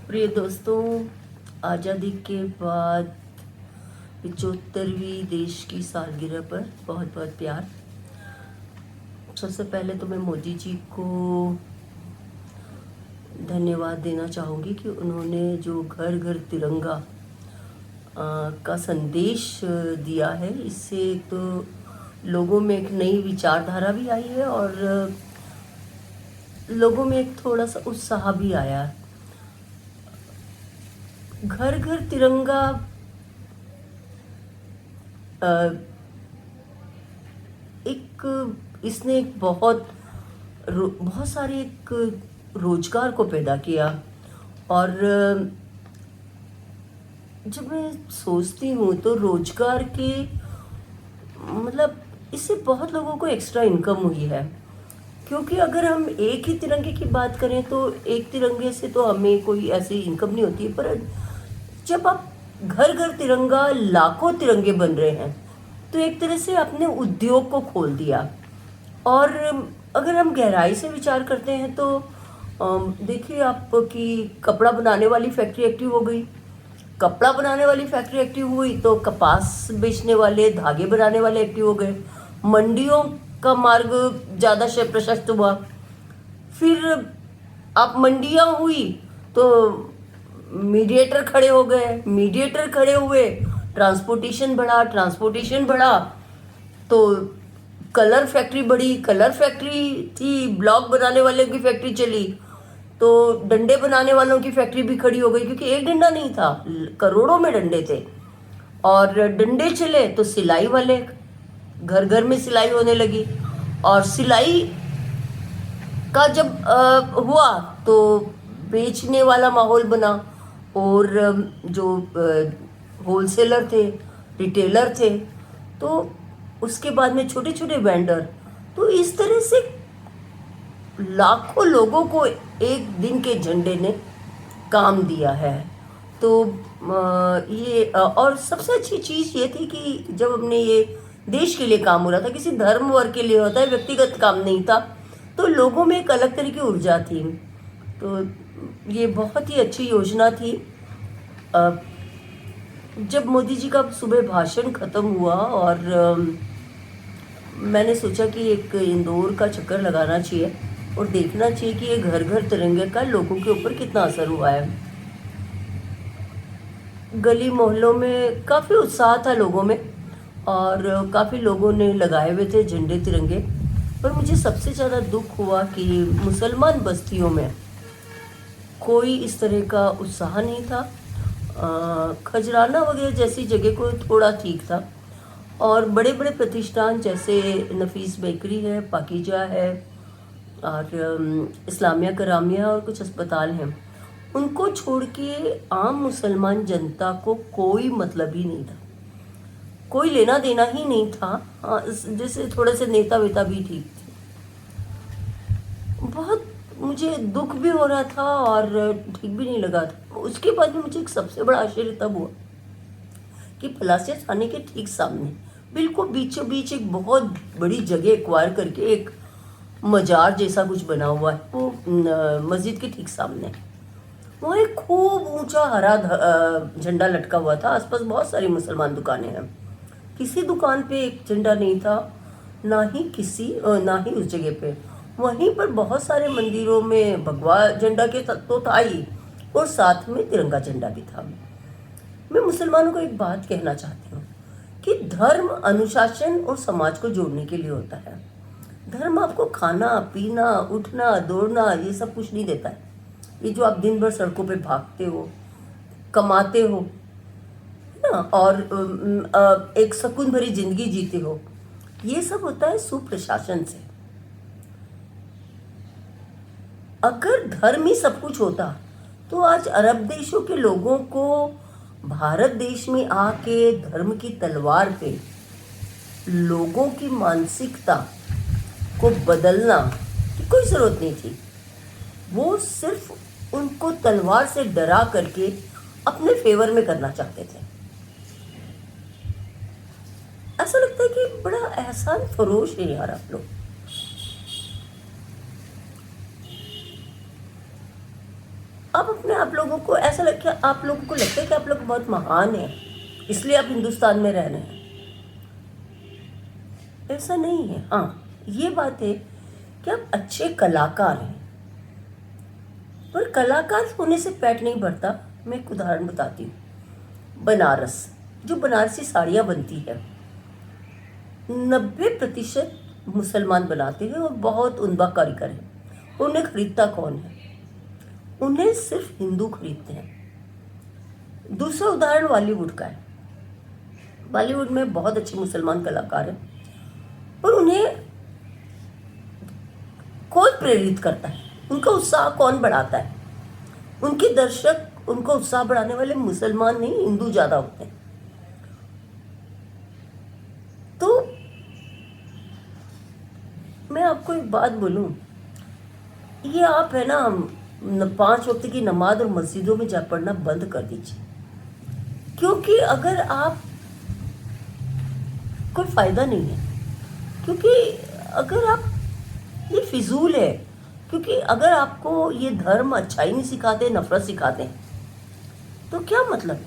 प्रिय दोस्तों, आज़ादी के बाद 75वीं देश की सालगिरह पर बहुत बहुत प्यार। सबसे पहले तो मैं मोदी जी को धन्यवाद देना चाहूँगी कि उन्होंने जो घर घर तिरंगा का संदेश दिया है, इससे तो लोगों में एक नई विचारधारा भी आई है और लोगों में एक थोड़ा सा उत्साह भी आया। घर घर तिरंगा एक इसने एक बहुत सारे एक रोजगार को पैदा किया। और जब मैं सोचती हूँ तो रोजगार के मतलब इससे बहुत लोगों को एक्स्ट्रा इनकम हुई है, क्योंकि अगर हम एक ही तिरंगे की बात करें तो एक तिरंगे से तो हमें कोई ऐसी इनकम नहीं होती है, पर जब आप घर घर तिरंगा लाखों तिरंगे बन रहे हैं तो एक तरह से आपने उद्योग को खोल दिया। और अगर हम गहराई से विचार करते हैं तो देखिए आप कि कपड़ा बनाने वाली फैक्ट्री एक्टिव हो गई। कपड़ा बनाने वाली फैक्ट्री एक्टिव हुई तो कपास बेचने वाले, धागे बनाने वाले एक्टिव हो गए। मंडियों का मार्ग ज़्यादा प्रशस्त हुआ। फिर आप मंडियाँ हुई तो मीडिएटर खड़े हो गए, मीडिएटर खड़े हुए, ट्रांसपोर्टेशन बढ़ा तो कलर फैक्ट्री बढ़ी, कलर फैक्ट्री थी, ब्लॉक बनाने वाले की फैक्ट्री चली तो डंडे बनाने वालों की फैक्ट्री भी खड़ी हो गई, क्योंकि एक डंडा नहीं था, करोड़ों में डंडे थे। और डंडे चले तो सिलाई वाले, घर घर में सिलाई होने लगी। और सिलाई का जब हुआ तो बेचने वाला माहौल बना। और जो होलसेलर थे, रिटेलर थे, तो उसके बाद में छोटे छोटे वेंडर, तो इस तरह से लाखों लोगों को एक दिन के झंडे ने काम दिया है। तो और सबसे अच्छी चीज़ ये थी कि जब हमने ये देश के लिए काम हो रहा था, किसी धर्म वर्ग के लिए होता है, व्यक्तिगत काम नहीं था, तो लोगों में एक अलग तरह की ऊर्जा थी। तो ये बहुत ही अच्छी योजना थी। जब मोदी जी का सुबह भाषण ख़त्म हुआ और मैंने सोचा कि एक इंदौर का चक्कर लगाना चाहिए और देखना चाहिए कि ये घर घर तिरंगे का लोगों के ऊपर कितना असर हुआ है। गली मोहल्लों में काफ़ी उत्साह था लोगों में और काफ़ी लोगों ने लगाए हुए थे झंडे तिरंगे। पर मुझे सबसे ज़्यादा दुख हुआ कि मुसलमान बस्तियों में कोई इस तरह का उत्साह नहीं था। खजराना वगैरह जैसी जगह को थोड़ा ठीक था, और बड़े बड़े प्रतिष्ठान जैसे नफीस बेकरी है, पाकीजा है और इस्लामिया करामिया और कुछ अस्पताल हैं, उनको छोड़ के आम मुसलमान जनता को कोई मतलब ही नहीं था, कोई लेना देना ही नहीं था। हाँ, जैसे थोड़े से नेता वेता भी ठीक थे। बहुत मुझे दुख भी हो रहा था और ठीक भी नहीं लगा था। उसके बाद में मुझे एक सबसे बड़ा आश्चर्य तब हुआ कि पलासिया थाने के ठीक सामने बिल्कुल बीचों बीच एक बहुत बड़ी जगह एक्वायर करके एक मजार जैसा कुछ बना हुआ है, वो मस्जिद के ठीक सामने। वहाँ एक खूब ऊंचा हरा झंडा लटका हुआ था। आसपास बहुत सारी मुसलमान दुकानें हैं, किसी दुकान पे एक झंडा नहीं था, ना ही उस जगह पे। वहीं पर बहुत सारे मंदिरों में भगवा झंडा के तो था ही, और साथ में तिरंगा झंडा भी था। मैं मुसलमानों को एक बात कहना चाहती हूँ कि धर्म अनुशासन और समाज को जोड़ने के लिए होता है। धर्म आपको खाना पीना, उठना, दौड़ना, ये सब कुछ नहीं देता है। ये जो आप दिन भर सड़कों पे भागते हो, कमाते हो ना, और एक सुकून भरी जिंदगी जीते हो, ये सब होता है सुप्रशासन से। अगर धर्म ही सब कुछ होता तो आज अरब देशों के लोगों को भारत देश में आके धर्म की तलवार पे लोगों की मानसिकता को बदलना की कोई जरूरत नहीं थी। वो सिर्फ उनको तलवार से डरा करके अपने फेवर में करना चाहते थे। ऐसा लगता है कि बड़ा एहसान फरोश है यार आप लोग। आप अपने आप लोगों को ऐसा लगता है, आप लोगों को लगता है कि आप लोग बहुत महान हैं, इसलिए आप हिंदुस्तान में रह रहे हैं। ऐसा नहीं है। हाँ, ये बात है कि आप अच्छे कलाकार हैं, पर कलाकार होने से पेट नहीं भरता। मैं एक उदाहरण बताती हूँ। बनारस, जो बनारसी साड़ियाँ बनती है, 90% मुसलमान बनाते हैं और बहुत उम्दा कारीगर हैं। उन्हें खरीदता कौन है? उन्हें सिर्फ हिंदू खरीदते हैं। दूसरा उदाहरण बॉलीवुड का है। बॉलीवुड में बहुत अच्छे मुसलमान कलाकार हैं, पर उन्हें कौन प्रेरित करता है? उनका उत्साह कौन बढ़ाता है? उनके दर्शक, उनको उत्साह बढ़ाने वाले मुसलमान नहीं, हिंदू ज़्यादा होते हैं। तो मैं आपको एक बात बोलूं, ये आप है ना 5 वक्त की नमाज और मस्जिदों में जा पढ़ना बंद कर दीजिए, क्योंकि अगर आप, कोई फ़ायदा नहीं है। क्योंकि अगर आप, ये फिजूल है। क्योंकि अगर आपको ये धर्म अच्छाई नहीं सिखाते, नफरत सिखाते हैं, तो क्या मतलब है?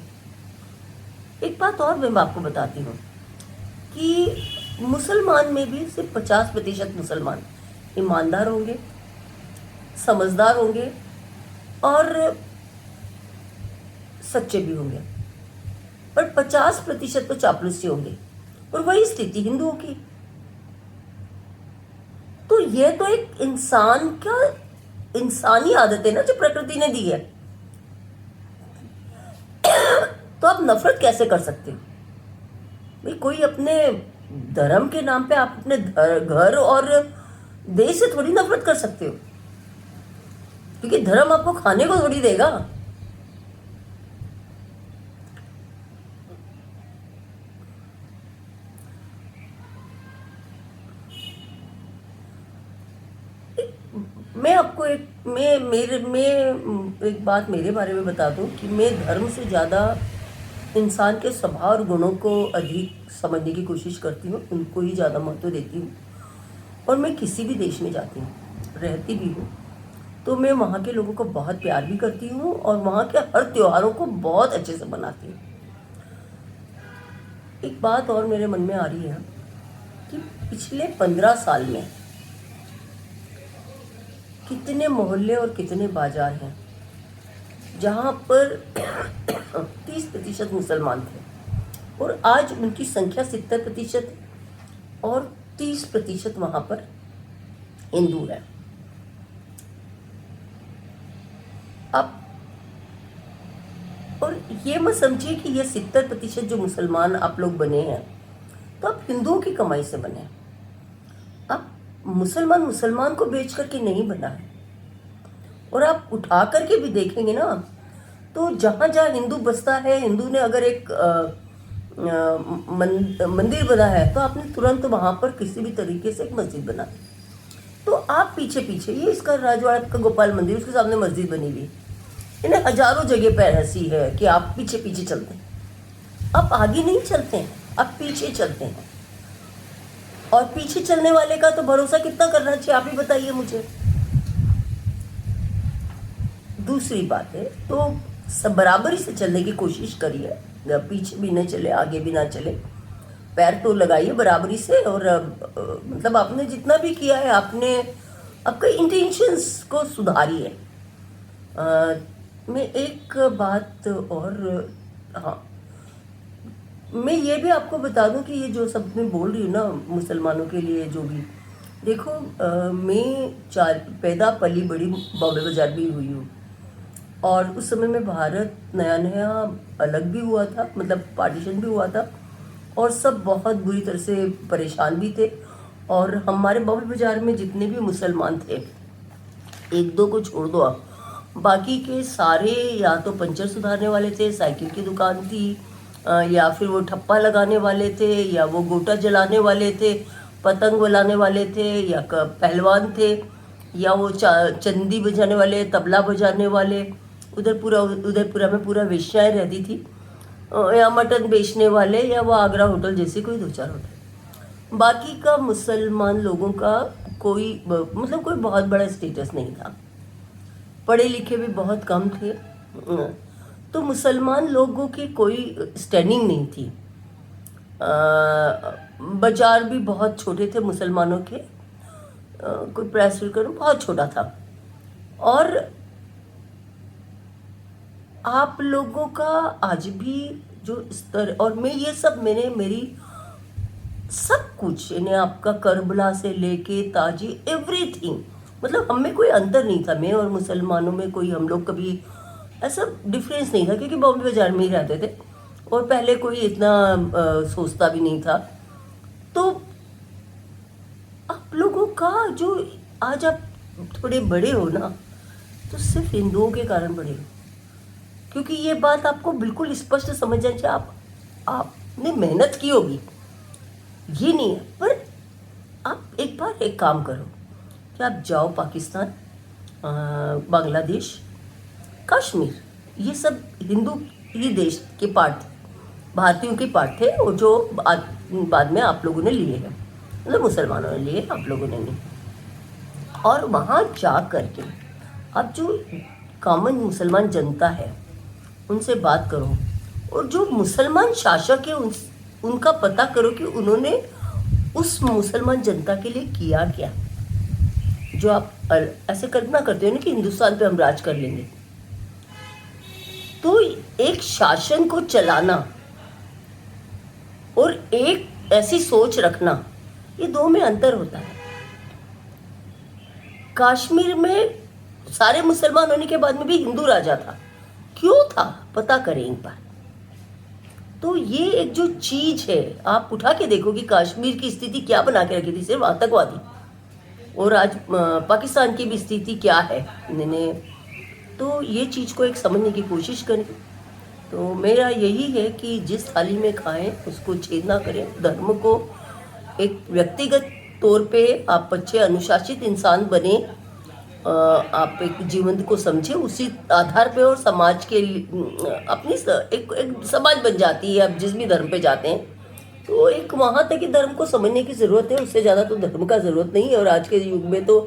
एक बात और मैं आपको बताती हूँ कि मुसलमान में भी सिर्फ 50% मुसलमान ईमानदार होंगे, समझदार होंगे और सच्चे भी होंगे, पर 50% तो चापलूसी होंगे। और वही स्थिति हिंदुओं की। तो ये तो एक इंसान का, इंसानी आदत है ना, जो प्रकृति ने दी है। तो आप नफरत कैसे कर सकते हो भाई? कोई अपने धर्म के नाम पे आप अपने घर और देश से थोड़ी नफरत कर सकते हो, क्योंकि धर्म आपको खाने को थोड़ी देगा। मैं आपको एक, मैं एक बात मेरे बारे में बता दूं कि मैं धर्म से ज़्यादा इंसान के स्वभाव और गुणों को अधिक समझने की कोशिश करती हूँ, उनको ही ज़्यादा महत्व देती हूँ। और मैं किसी भी देश में जाती हूँ, रहती भी हूँ, तो मैं वहाँ के लोगों को बहुत प्यार भी करती हूँ और वहाँ के हर त्योहारों को बहुत अच्छे से मनाती हूँ। एक बात और मेरे मन में आ रही है कि पिछले 15 साल में कितने मोहल्ले और कितने बाजार हैं जहाँ पर 30% मुसलमान थे, और आज उनकी संख्या 70% है और 30% वहाँ पर हिंदू है। अब और ये मत समझिए कि ये 70% जो मुसलमान आप लोग बने हैं, तो आप हिंदुओं की कमाई से बने। आप मुसलमान को बेच करके नहीं बना है। और आप उठा करके भी देखेंगे ना, तो जहाँ जहाँ हिंदू बसता है, हिंदू ने अगर एक मंदिर बना है, तो आपने तुरंत वहाँ पर किसी भी तरीके से एक मस्जिद बना। तो आप पीछे पीछे, ये इसका राजवाड़ा का गोपाल मंदिर, उसके सामने मस्जिद बनी हुई, इन्हें हजारों जगह पर ऐसी है कि आप पीछे पीछे चलते हैं। आप आगे नहीं चलते हैं, आप पीछे चलते हैं। और पीछे चलने वाले का तो भरोसा कितना करना चाहिए, आप ही बताइए मुझे। दूसरी बात है, तो सब बराबरी से चलने की कोशिश करिए, पीछे भी न चले, आगे भी ना चले, पैर तो लगाइए बराबरी से। और मतलब आपने जितना भी किया है, आपने आपका इंटेंशंस को सुधारिए। मैं एक बात और, हाँ, मैं ये भी आपको बता दूं कि ये जो सब मैं बोल रही हूँ ना मुसलमानों के लिए, जो भी देखो, मैं पैदा पली बड़ी बॉम्बे बाजार भी हुई हूँ, और उस समय में भारत नया नया अलग भी हुआ था, मतलब पार्टीशन भी हुआ था, और सब बहुत बुरी तरह से परेशान भी थे। और हमारे बॉम्बे बाजार में जितने भी मुसलमान थे, एक दो को छोड़ दो आप, बाकी के सारे या तो पंचर सुधारने वाले थे, साइकिल की दुकान थी, या फिर वो ठप्पा लगाने वाले थे, या वो गोटा जलाने वाले थे, पतंग बनाने वाले थे, या पहलवान थे, या वो चंदी बजाने वाले, तबला बजाने वाले। उदयपुरा में पूरा वेश्याएं रहती थी, या मटन बेचने वाले, या वो आगरा होटल जैसे कोई 2-4 होटल। बाकी का मुसलमान लोगों का कोई, मतलब कोई बहुत बड़ा स्टेटस नहीं था। पढ़े लिखे भी बहुत कम थे। तो मुसलमान लोगों की कोई स्टैंडिंग नहीं थी। बाजार भी बहुत छोटे थे मुसलमानों के। कोई प्रेस रिकॉर्ड बहुत छोटा था। और आप लोगों का आज भी जो स्तर, और मैं ये सब मेरी सब कुछ यानी आपका करबला से लेके ताजी एवरीथिंग, मतलब हम में कोई अंतर नहीं था। मैं और मुसलमानों में कोई, हम लोग कभी ऐसा डिफरेंस नहीं था, क्योंकि बॉम्बे बाजार में ही रहते थे और पहले कोई इतना सोचता भी नहीं था। तो आप लोगों का जो, आज आप थोड़े बड़े हो ना, तो सिर्फ हिंदुओं के कारण बड़े हो, क्योंकि ये बात आपको बिल्कुल स्पष्ट समझ जाए। आपने मेहनत की होगी, ये नहीं है, पर आप एक बार एक काम करो कि आप जाओ पाकिस्तान, बांग्लादेश, कश्मीर, ये सब हिंदू ही देश के पार्ट थे, भारतीयों के पार्ट थे, और जो बाद में आप लोगों ने लिए हैं, मतलब मुसलमानों ने लिए, आप लोगों ने नहीं। और वहाँ जा करके अब जो कॉमन मुसलमान जनता है उनसे बात करो, और जो मुसलमान शासक है उनका पता करो कि उन्होंने उस मुसलमान जनता के लिए किया क्या। जो आप ऐसे कल्पना करते हो ना कि हिंदुस्तान पे हम राज कर लेंगे, तो एक शासन को चलाना और एक ऐसी सोच रखना, ये दो में अंतर होता है। कश्मीर में सारे मुसलमान होने के बाद में भी हिंदू राजा था, क्यों था पता करें एक बार। तो ये एक जो चीज है, आप उठा के देखो कि कश्मीर की स्थिति क्या बना के रखी थी, सिर्फ आतंकवादी, और आज पाकिस्तान की भी स्थिति क्या है मैंने, तो ये चीज को एक समझने की कोशिश करें। तो मेरा यही है कि जिस थाली में खाएं उसको छेद ना करें। धर्म को एक व्यक्तिगत तौर पे आप अच्छे अनुशासित इंसान बने, आप एक जीवन को समझे उसी आधार पे, और समाज के अपनी एक समाज बन जाती है। आप जिस भी धर्म पे जाते हैं तो एक वहाँ तक ही धर्म को समझने की ज़रूरत है, उससे ज़्यादा तो धर्म का ज़रूरत नहीं है। और आज के युग में तो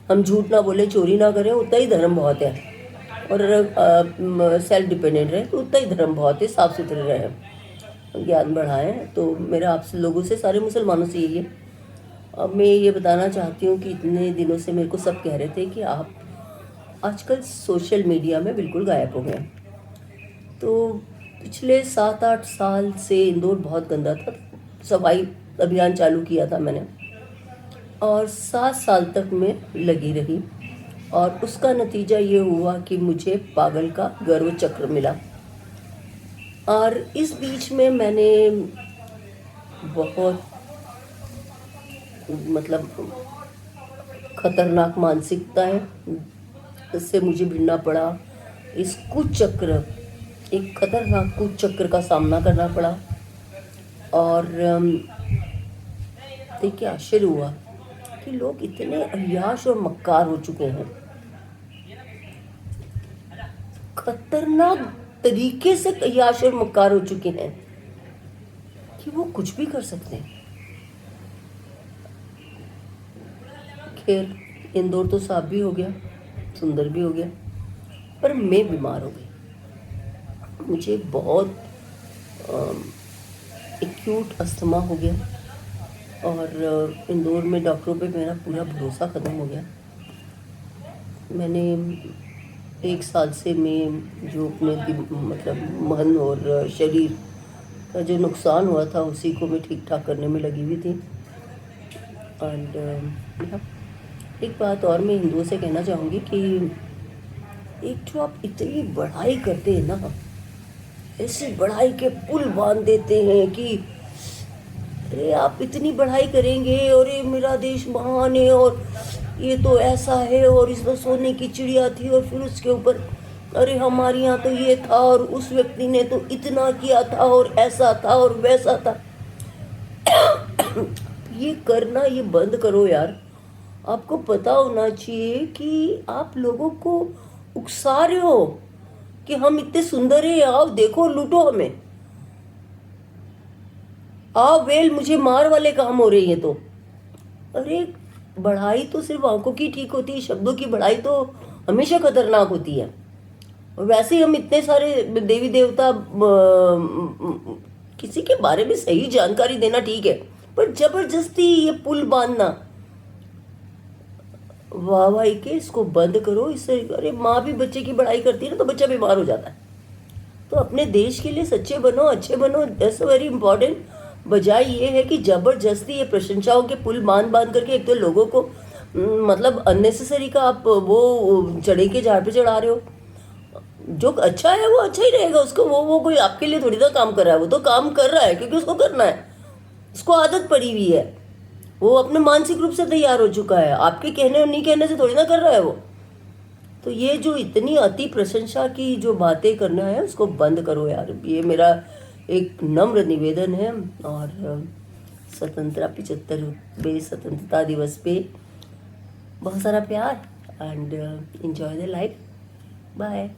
हम झूठ ना बोले, चोरी ना करें, उतना ही धर्म बहुत है, और सेल्फ डिपेंडेंट रहे तो उतना ही धर्म बहुत है, साफ़ सुथरे रहें, ज्ञान बढ़ाएं। तो मेरा आपसे लोगों से, सारे मुसलमानों से यही है। अब मैं ये बताना चाहती हूँ कि इतने दिनों से मेरे को सब कह रहे थे कि आप आजकल सोशल मीडिया में बिल्कुल गायब हो गए। तो पिछले 7-8 साल से इंदौर बहुत गंदा था, सफाई अभियान चालू किया था मैंने, और 7 साल तक मैं लगी रही, और उसका नतीजा ये हुआ कि मुझे पागल का गर्व चक्र मिला। और इस बीच में मैंने बहुत, मतलब खतरनाक मानसिकता है, इससे मुझे भिड़ना पड़ा। इस कुचक्र, एक खतरनाक कुचक्र का सामना करना पड़ा। और देखिए आश्चर्य हुआ कि लोग इतने अय्याश और मक्कार हो चुके हैं, खतरनाक तरीके से अय्याश और मक्कार हो चुके हैं कि वो कुछ भी कर सकते हैं। खैर, इंदौर तो साफ भी हो गया, सुंदर भी हो गया, पर मैं बीमार हो गई। मुझे बहुत एक्यूट अस्थमा हो गया, और इंदौर में डॉक्टरों पे मेरा पूरा भरोसा ख़त्म हो गया। मैंने 1 साल से मैं जो अपने मतलब मन और शरीर का जो नुकसान हुआ था उसी को मैं ठीक ठाक करने में लगी हुई थी। एंड एक बात और मैं हिंदुओं से कहना चाहूँगी कि एक जो आप इतनी बढ़ाई करते हैं ना, ऐसी बढ़ाई के पुल बांध देते हैं कि अरे आप इतनी बढ़ाई करेंगे और ये मेरा देश महान है और ये तो ऐसा है और इसमें सोने की चिड़िया थी, और फिर उसके ऊपर अरे हमारे यहाँ तो ये था और उस व्यक्ति ने तो इतना किया था और ऐसा था और वैसा था। ये करना, ये बंद करो यार। आपको पता होना चाहिए कि आप लोगों को उकसा रहे हो कि हम इतने सुंदर हैं, आओ देखो, लूटो हमें, आओ वेल, मुझे मार वाले काम हो रहे हैं। तो अरे बढ़ाई तो सिर्फ आंखों की ठीक होती है, शब्दों की बढ़ाई तो हमेशा खतरनाक होती है। और वैसे ही हम इतने सारे देवी देवता किसी के बारे में सही जानकारी देना ठीक है, पर जबरदस्ती ये पुल बांधना, वाह भाई के इसको बंद करो। इससे अरे माँ भी बच्चे की बड़ाई करती है ना तो बच्चा बीमार हो जाता है। तो अपने देश के लिए सच्चे बनो, अच्छे बनो, दैट्स वेरी इंपॉर्टेंट। बजाय ये है कि जबरदस्ती ये प्रशंसाओं के पुल बांध बांध करके एक तो लोगों को मतलब अननेसेसरी का आप वो चढ़े के झाड़ पे चढ़ा रहे हो। जो अच्छा है वो अच्छा ही रहेगा, उसको वो कोई आपके लिए थोड़ी ना काम कर रहा है, वो तो काम कर रहा है क्योंकि उसको करना है, उसको आदत पड़ी हुई है, वो अपने मानसिक रूप से तैयार हो चुका है, आपके कहने और नहीं कहने से थोड़ी ना कर रहा है वो। तो ये जो इतनी अति प्रशंसा की जो बातें करना है उसको बंद करो यार, ये मेरा एक नम्र निवेदन है। और स्वतंत्रता 75वें स्वतंत्रता दिवस पे बहुत सारा प्यार and enjoy the life. Bye.